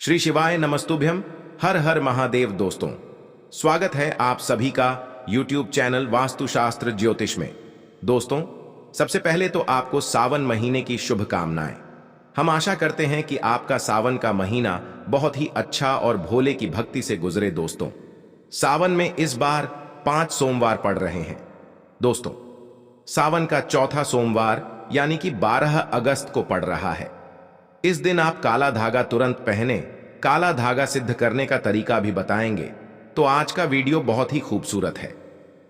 श्री शिवाय नमस्तुभ्यम। हर हर महादेव। दोस्तों, स्वागत है आप सभी का YouTube चैनल वास्तुशास्त्र ज्योतिष में। दोस्तों, सबसे पहले तो आपको सावन महीने की शुभकामनाएं। हम आशा करते हैं कि आपका सावन का महीना बहुत ही अच्छा और भोले की भक्ति से गुजरे। दोस्तों, सावन में इस बार 5 सोमवार पड़ रहे हैं। दोस्तों, सावन का चौथा सोमवार यानी कि 12 अगस्त को पड़ रहा है। इस दिन आप काला धागा तुरंत पहने। काला धागा सिद्ध करने का तरीका भी बताएंगे। तो आज का वीडियो बहुत ही खूबसूरत है।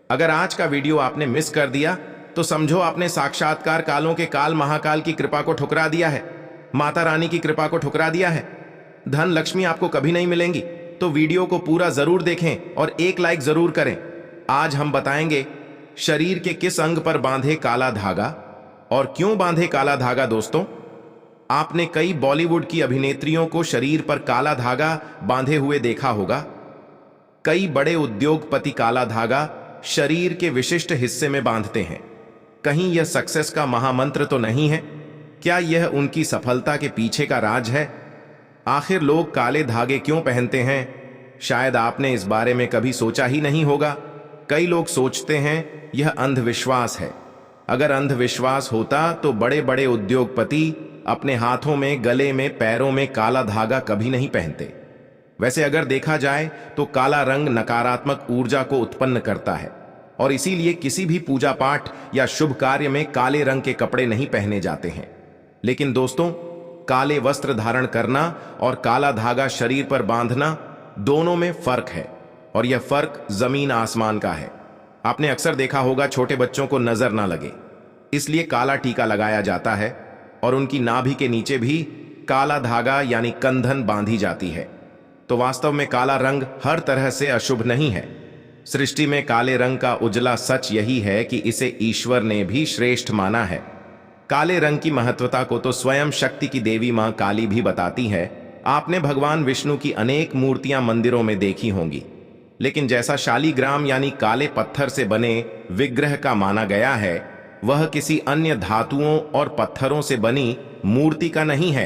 अगर आज का वीडियो आपने मिस कर दिया तो समझो आपने साक्षात्कार कालों के काल महाकाल की कृपा को ठुकरा दिया है, माता रानी की कृपा को ठुकरा दिया है। धन लक्ष्मी आपको कभी नहीं मिलेंगी। तो वीडियो को पूरा जरूर देखें और एक लाइक जरूर करें। आज हम बताएंगे शरीर के किस अंग पर बांधे काला धागा और क्यों बांधे काला धागा। दोस्तों, आपने कई बॉलीवुड की अभिनेत्रियों को शरीर पर काला धागा बांधे हुए देखा होगा। कई बड़े उद्योगपति काला धागा शरीर के विशिष्ट हिस्से में बांधते हैं। कहीं यह सक्सेस का महामंत्र तो नहीं है? क्या यह उनकी सफलता के पीछे का राज है? आखिर लोग काले धागे क्यों पहनते हैं? शायद आपने इस बारे में कभी सोचा ही नहीं होगा। कई लोग सोचते हैं यह अंधविश्वास है। अगर अंधविश्वास होता तो बड़े बड़े उद्योगपति अपने हाथों में, गले में, पैरों में काला धागा कभी नहीं पहनते। वैसे अगर देखा जाए तो काला रंग नकारात्मक ऊर्जा को उत्पन्न करता है और इसीलिए किसी भी पूजा पाठ या शुभ कार्य में काले रंग के कपड़े नहीं पहने जाते हैं। लेकिन दोस्तों, काले वस्त्र धारण करना और काला धागा शरीर पर बांधना, दोनों में फर्क है और यह फर्क जमीन आसमान का है। आपने अक्सर देखा होगा छोटे बच्चों को नजर ना लगे इसलिए काला टीका लगाया जाता है और उनकी नाभि के नीचे भी काला धागा यानी कंधन बांधी जाती है। तो वास्तव में काला रंग हर तरह से अशुभ नहीं है। सृष्टि में काले रंग का उजला सच यही है कि इसे ईश्वर ने भी श्रेष्ठ माना है। काले रंग की महत्वता को तो स्वयं शक्ति की देवी मां काली भी बताती है। आपने भगवान विष्णु की अनेक मूर्तियां मंदिरों में देखी होंगी, लेकिन जैसा शालीग्राम यानी काले पत्थर से बने विग्रह का माना गया है, वह किसी अन्य धातुओं और पत्थरों से बनी मूर्ति का नहीं है।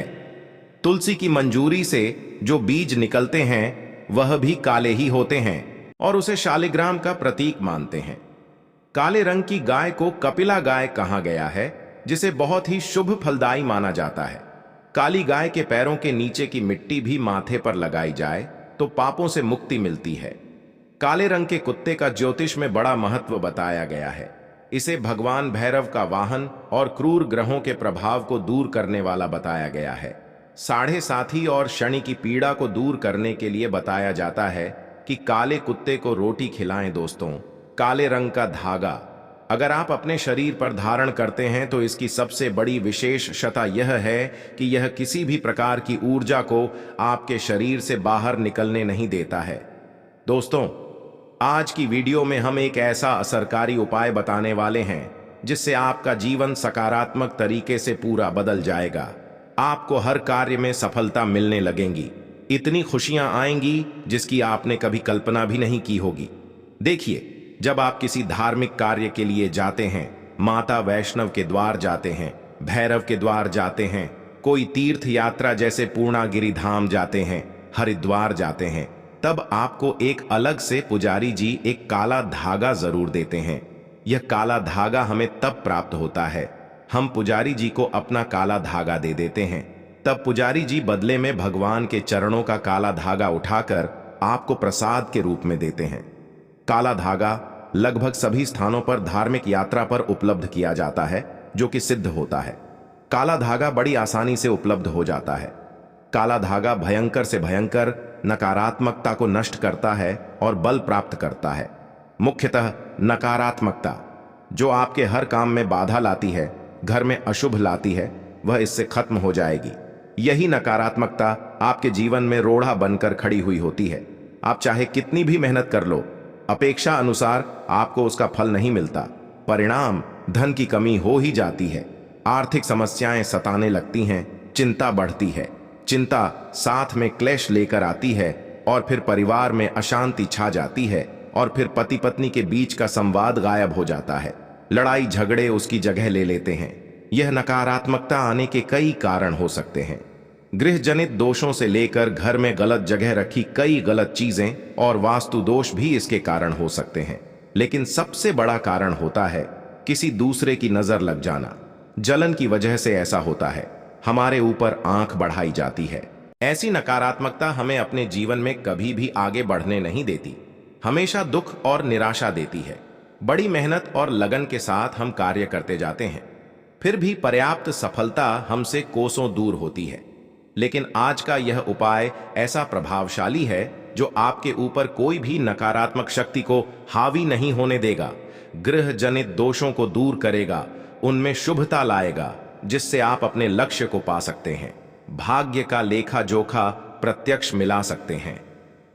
तुलसी की मंजूरी से जो बीज निकलते हैं वह भी काले ही होते हैं और उसे शालिग्राम का प्रतीक मानते हैं। काले रंग की गाय को कपिला गाय कहा गया है, जिसे बहुत ही शुभ फलदायी माना जाता है। काली गाय के पैरों के नीचे की मिट्टी भी माथे पर लगाई जाए तो पापों से मुक्ति मिलती है। काले रंग के कुत्ते का ज्योतिष में बड़ा महत्व बताया गया है। इसे भगवान भैरव का वाहन और क्रूर ग्रहों के प्रभाव को दूर करने वाला बताया गया है। साढ़े साथी और शनि की पीड़ा को दूर करने के लिए बताया जाता है कि काले कुत्ते को रोटी खिलाएं। दोस्तों, काले रंग का धागा अगर आप अपने शरीर पर धारण करते हैं तो इसकी सबसे बड़ी विशेषता यह है कि यह किसी भी प्रकार की ऊर्जा को आपके शरीर से बाहर निकलने नहीं देता है। दोस्तों, आज की वीडियो में हम एक ऐसा असरकारी उपाय बताने वाले हैं जिससे आपका जीवन सकारात्मक तरीके से पूरा बदल जाएगा। आपको हर कार्य में सफलता मिलने लगेंगी। इतनी खुशियां आएंगी जिसकी आपने कभी कल्पना भी नहीं की होगी। देखिए, जब आप किसी धार्मिक कार्य के लिए जाते हैं, माता वैष्णव के द्वार जाते हैं, भैरव के द्वार जाते हैं, कोई तीर्थ यात्रा जैसे पूर्णागिरि धाम जाते हैं, हरिद्वार जाते हैं, तब आपको एक अलग से पुजारी जी एक काला धागा जरूर देते हैं। यह काला धागा हमें तब प्राप्त होता है हम पुजारी जी को अपना काला धागा दे देते हैं। तब पुजारी जी बदले में भगवान के चरणों का काला धागा उठाकर आपको प्रसाद के रूप में देते हैं। काला धागा लगभग सभी स्थानों पर धार्मिक यात्रा पर उपलब्ध किया जाता है, जो कि सिद्ध होता है। काला धागा बड़ी आसानी से उपलब्ध हो जाता है। काला धागा भयंकर से भयंकर नकारात्मकता को नष्ट करता है और बल प्राप्त करता है। मुख्यतः नकारात्मकता जो आपके हर काम में बाधा लाती है, घर में अशुभ लाती है, वह इससे खत्म हो जाएगी। यही नकारात्मकता आपके जीवन में रोड़ा बनकर खड़ी हुई होती है। आप चाहे कितनी भी मेहनत कर लो, अपेक्षा अनुसार आपको उसका फल नहीं मिलता। परिणाम धन की कमी हो ही जाती है, आर्थिक समस्याएं सताने लगती हैं, चिंता बढ़ती है। चिंता साथ में क्लेश लेकर आती है और फिर परिवार में अशांति छा जाती है और फिर पति पत्नी के बीच का संवाद गायब हो जाता है। लड़ाई झगड़े उसकी जगह ले लेते हैं। यह नकारात्मकता आने के कई कारण हो सकते हैं। गृह जनित दोषों से लेकर घर में गलत जगह रखी कई गलत चीजें और वास्तु दोष भी इसके कारण हो सकते हैं। लेकिन सबसे बड़ा कारण होता है किसी दूसरे की नजर लग जाना। जलन की वजह से ऐसा होता है, हमारे ऊपर आंख बढ़ाई जाती है। ऐसी नकारात्मकता हमें अपने जीवन में कभी भी आगे बढ़ने नहीं देती, हमेशा दुख और निराशा देती है। बड़ी मेहनत और लगन के साथ हम कार्य करते जाते हैं, फिर भी पर्याप्त सफलता हमसे कोसों दूर होती है। लेकिन आज का यह उपाय ऐसा प्रभावशाली है जो आपके ऊपर कोई भी नकारात्मक शक्ति को हावी नहीं होने देगा, गृह जनित दोषों को दूर करेगा, उनमें शुभता लाएगा, जिससे आप अपने लक्ष्य को पा सकते हैं, भाग्य का लेखा जोखा प्रत्यक्ष मिला सकते हैं।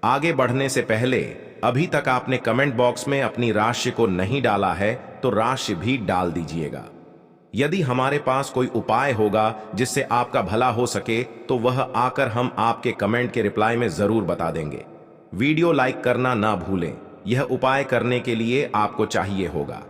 आगे बढ़ने से पहले अभी तक आपने कमेंट बॉक्स में अपनी राशि को नहीं डाला है तो राशि भी डाल दीजिएगा। यदि हमारे पास कोई उपाय होगा जिससे आपका भला हो सके तो वह आकर हम आपके कमेंट के रिप्लाई में जरूर बता देंगे। वीडियो लाइक करना ना भूलें। यह उपाय करने के लिए आपको चाहिए होगा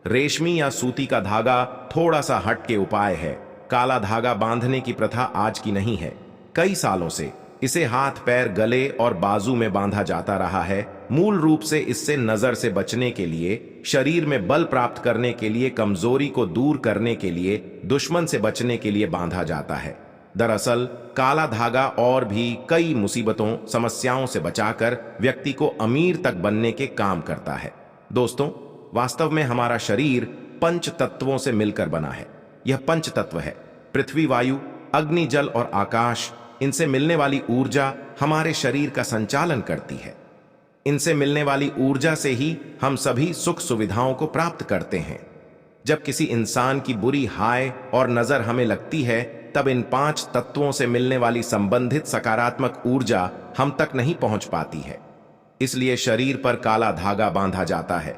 रेशमी या सूती का धागा। थोड़ा सा हट के उपाय है। काला धागा बांधने की प्रथा आज की नहीं है, कई सालों से इसे हाथ पैर गले और बाजू में बांधा जाता रहा है। मूल रूप से इससे नजर से बचने के लिए, शरीर में बल प्राप्त करने के लिए, कमजोरी को दूर करने के लिए, दुश्मन से बचने के लिए बांधा जाता है। दरअसल काला धागा और भी कई मुसीबतों समस्याओं से बचाकर व्यक्ति को अमीर तक बनने के काम करता है। दोस्तों, वास्तव में हमारा शरीर पंच तत्वों से मिलकर बना है। यह पंच तत्व है पृथ्वी, वायु, अग्नि, जल और आकाश। इनसे मिलने वाली ऊर्जा हमारे शरीर का संचालन करती है। इनसे मिलने वाली ऊर्जा से ही हम सभी सुख सुविधाओं को प्राप्त करते हैं। जब किसी इंसान की बुरी हाय और नजर हमें लगती है, तब इन पांच तत्वों से मिलने वाली संबंधित सकारात्मक ऊर्जा हम तक नहीं पहुंच पाती है। इसलिए शरीर पर काला धागा बांधा जाता है।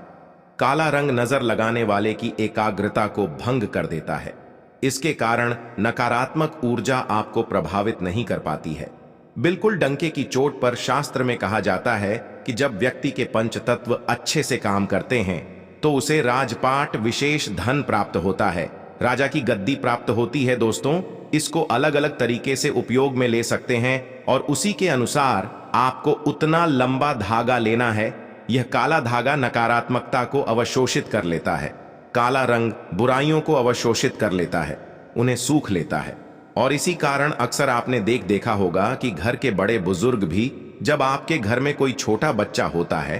काला रंग नजर लगाने वाले की एकाग्रता को भंग कर देता है। इसके कारण नकारात्मक ऊर्जा आपको प्रभावित नहीं कर पाती है। बिल्कुल डंके की चोट पर शास्त्र में कहा जाता है कि जब व्यक्ति के पंच तत्व अच्छे से काम करते हैं तो उसे राजपाट, विशेष धन प्राप्त होता है, राजा की गद्दी प्राप्त होती है। दोस्तों, इसको अलग अलग तरीके से उपयोग में ले सकते हैं और उसी के अनुसार आपको उतना लंबा धागा लेना है। यह काला धागा नकारात्मकता को अवशोषित कर लेता है। काला रंग बुराइयों को अवशोषित कर लेता है, उन्हें सूख लेता है। और इसी कारण अक्सर आपने देखा होगा कि घर के बड़े बुजुर्ग भी जब आपके घर में कोई छोटा बच्चा होता है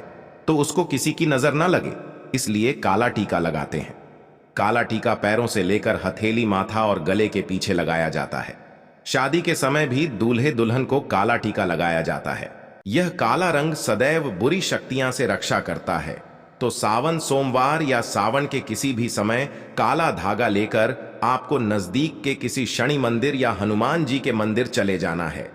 तो उसको किसी की नजर ना लगे, इसलिए काला टीका लगाते हैं। काला टीका पैरों से लेकर हथेली, माथा और गले के पीछे लगाया जाता है। शादी के समय भी दूल्हे दुल्हन को काला टीका लगाया जाता है। यह काला रंग सदैव बुरी शक्तियां से रक्षा करता है। तो सावन सोमवार या सावन के किसी भी समय काला धागा लेकर आपको नजदीक के किसी शनि मंदिर या हनुमान जी के मंदिर चले जाना है।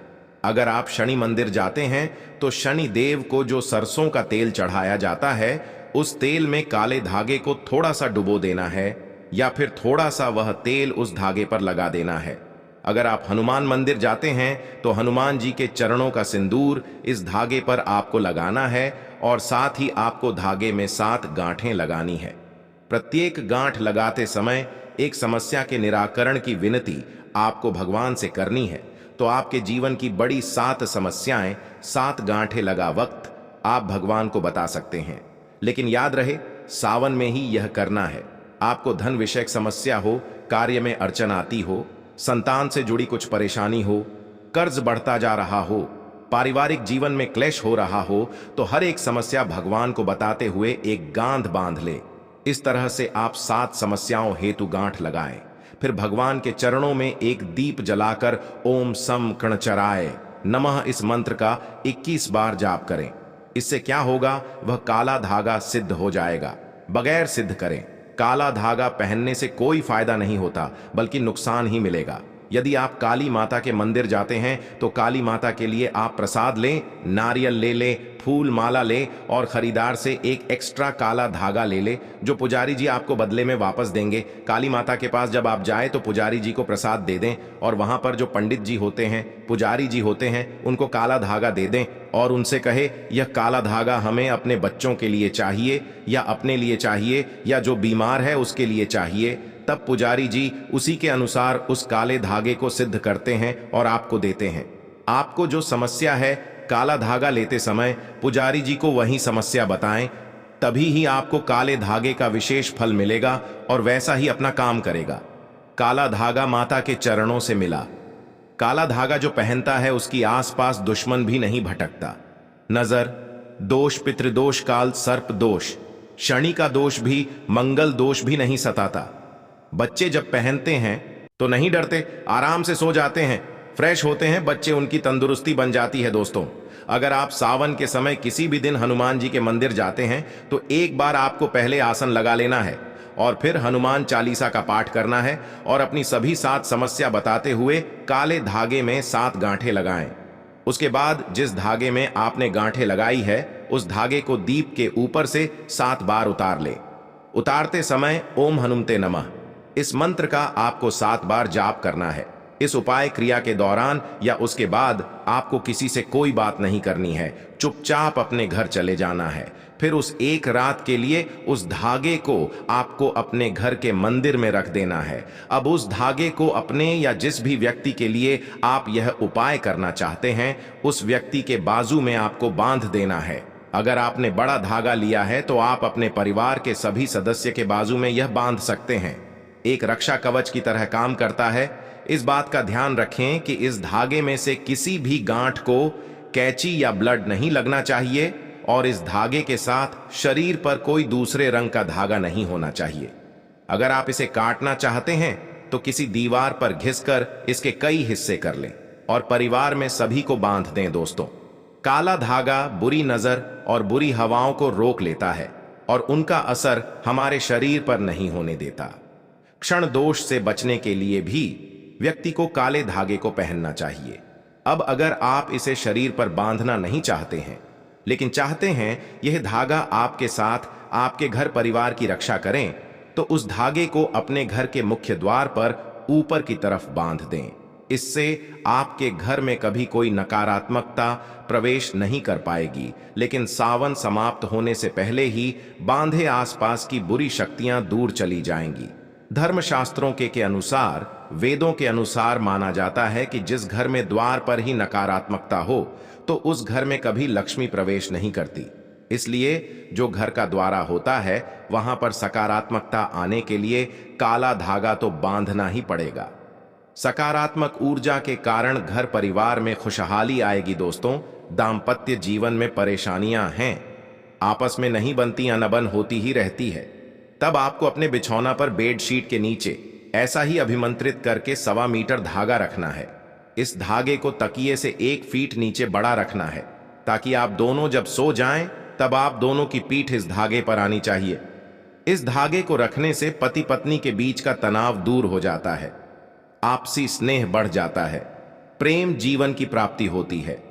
अगर आप शनि मंदिर जाते हैं तो शनि देव को जो सरसों का तेल चढ़ाया जाता है, उस तेल में काले धागे को थोड़ा सा डुबो देना है या फिर थोड़ा सा वह तेल उस धागे पर लगा देना है। अगर आप हनुमान मंदिर जाते हैं तो हनुमान जी के चरणों का सिंदूर इस धागे पर आपको लगाना है और साथ ही आपको धागे में 7 गांठें लगानी है। प्रत्येक गांठ लगाते समय एक समस्या के निराकरण की विनती आपको भगवान से करनी है। तो आपके जीवन की बड़ी 7 समस्याएं 7 गांठें लगा वक्त आप भगवान को बता सकते हैं। लेकिन याद रहे, सावन में ही यह करना है। आपको धन विषयक समस्या हो, कार्य में अड़चन आती हो, संतान से जुड़ी कुछ परेशानी हो, कर्ज बढ़ता जा रहा हो, पारिवारिक जीवन में क्लेश हो रहा हो, तो हर एक समस्या भगवान को बताते हुए एक गांठ बांध ले। इस तरह से आप 7 समस्याओं हेतु गांठ लगाएं। फिर भगवान के चरणों में एक दीप जलाकर ओम सम कणचराय नमः इस मंत्र का 21 बार जाप करें। इससे क्या होगा, वह काला धागा सिद्ध हो जाएगा। बगैर सिद्ध करें, काला धागा पहनने से कोई फायदा नहीं होता, बल्कि नुकसान ही मिलेगा। यदि आप काली माता के मंदिर जाते हैं तो काली माता के लिए आप प्रसाद लें, नारियल ले लें, फूल माला लें और खरीदार से एक एक्स्ट्रा काला धागा ले लें जो पुजारी जी आपको बदले में वापस देंगे। काली माता के पास जब आप जाएं तो पुजारी जी को प्रसाद दे दें और वहां पर जो पंडित जी होते हैं, पुजारी जी होते हैं, उनको काला धागा दे दें और उनसे कहे यह काला धागा हमें अपने बच्चों के लिए चाहिए या अपने लिए चाहिए या जो बीमार है उसके लिए चाहिए। तब पुजारी जी उसी के अनुसार उस काले धागे को सिद्ध करते हैं और आपको देते हैं। आपको जो समस्या है, काला धागा लेते समय पुजारी जी को वही समस्या बताएं, तभी ही आपको काले धागे का विशेष फल मिलेगा और वैसा ही अपना काम करेगा। काला धागा माता के चरणों से मिला। काला धागा जो पहनता है उसकी आसपास दुश्मन भी नहीं भटकता। नजर दोष, पितृदोष, काल सर्प दोष, शनि का दोष भी, मंगल दोष भी नहीं सताता। बच्चे जब पहनते हैं तो नहीं डरते, आराम से सो जाते हैं, फ्रेश होते हैं बच्चे, उनकी तंदुरुस्ती बन जाती है। दोस्तों, अगर आप सावन के समय किसी भी दिन हनुमान जी के मंदिर जाते हैं तो एक बार आपको पहले आसन लगा लेना है और फिर हनुमान चालीसा का पाठ करना है और अपनी सभी 7 समस्या बताते हुए काले धागे में 7 गांठें लगाएं। उसके बाद जिस धागे में आपने गांठें लगाई है उस धागे को दीप के ऊपर से 7 बार उतार ले। उतारते समय ओम हनुमते नमः इस मंत्र का आपको 7 बार जाप करना है। इस उपाय क्रिया के दौरान या उसके बाद आपको किसी से कोई बात नहीं करनी है, चुपचाप अपने घर चले जाना है। फिर उस एक रात के लिए उस धागे को आपको अपने घर के मंदिर में रख देना है। अब उस धागे को अपने या जिस भी व्यक्ति के लिए आप यह उपाय करना चाहते हैं उस व्यक्ति के बाजू में आपको बांध देना है। अगर आपने बड़ा धागा लिया है तो आप अपने परिवार के सभी सदस्य के बाजू में यह बांध सकते हैं। एक रक्षा कवच की तरह काम करता है। इस बात का ध्यान रखें कि इस धागे में से किसी भी गांठ को कैंची या ब्लड नहीं लगना चाहिए और इस धागे के साथ शरीर पर कोई दूसरे रंग का धागा नहीं होना चाहिए। अगर आप इसे काटना चाहते हैं तो किसी दीवार पर घिसकर इसके कई हिस्से कर लें और परिवार में सभी को बांध दें। दोस्तों, काला धागा बुरी नजर और बुरी हवाओं को रोक लेता है और उनका असर हमारे शरीर पर नहीं होने देता। क्षण दोष से बचने के लिए भी व्यक्ति को काले धागे को पहनना चाहिए। अब अगर आप इसे शरीर पर बांधना नहीं चाहते हैं लेकिन चाहते हैं यह धागा आपके साथ आपके घर परिवार की रक्षा करें, तो उस धागे को अपने घर के मुख्य द्वार पर ऊपर की तरफ बांध दें। इससे आपके घर में कभी कोई नकारात्मकता प्रवेश नहीं कर पाएगी, लेकिन सावन समाप्त होने से पहले ही बांधे आसपास की बुरी शक्तियां दूर चली जाएंगी। धर्मशास्त्रों के अनुसार, वेदों के अनुसार माना जाता है कि जिस घर में द्वार पर ही नकारात्मकता हो तो उस घर में कभी लक्ष्मी प्रवेश नहीं करती। इसलिए जो घर का द्वारा होता है वहां पर सकारात्मकता आने के लिए काला धागा तो बांधना ही पड़ेगा। सकारात्मक ऊर्जा के कारण घर परिवार में खुशहाली आएगी। दोस्तों, दाम्पत्य जीवन में परेशानियां हैं, आपस में नहीं बनती, अनबन होती ही रहती है। तब आपको अपने बिछौना पर बेडशीट के नीचे ऐसा ही अभिमंत्रित करके 1.25 मीटर धागा रखना है। इस धागे को तकिए से 1 फीट नीचे बड़ा रखना है ताकि आप दोनों जब सो जाएं तब आप दोनों की पीठ इस धागे पर आनी चाहिए। इस धागे को रखने से पति पत्नी के बीच का तनाव दूर हो जाता है, आपसी स्नेह बढ़ जाता है, प्रेम जीवन की प्राप्ति होती है।